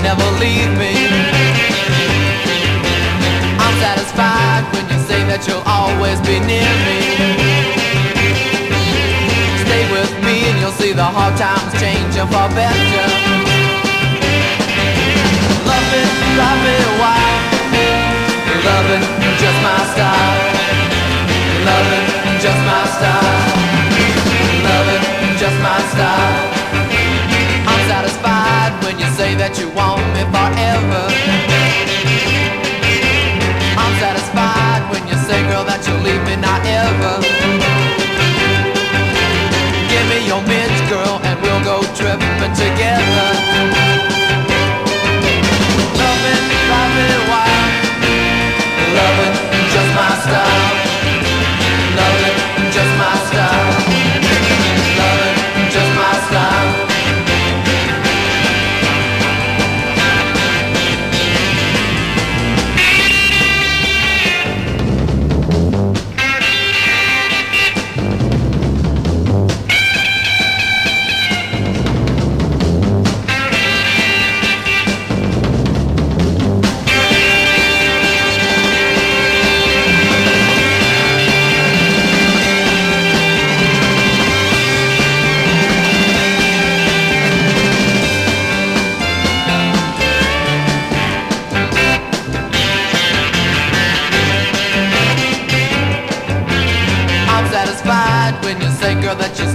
never leave me. I'm satisfied when you say that you'll always be near me. Stay with me and you'll see the hard times changing for better. Loving, drive me wild. Loving, just my style. Loving, just my style. Loving, just my style. I'm satisfied when you say that you want me forever. I'm satisfied when you say, girl, that you'll leave me not ever. Give me your mitts, girl, and we'll go tripping together. Loving, drive me wild. Loving, just my style. Loving, just my style. Loving, just my style. Satisfied when you say, girl, that you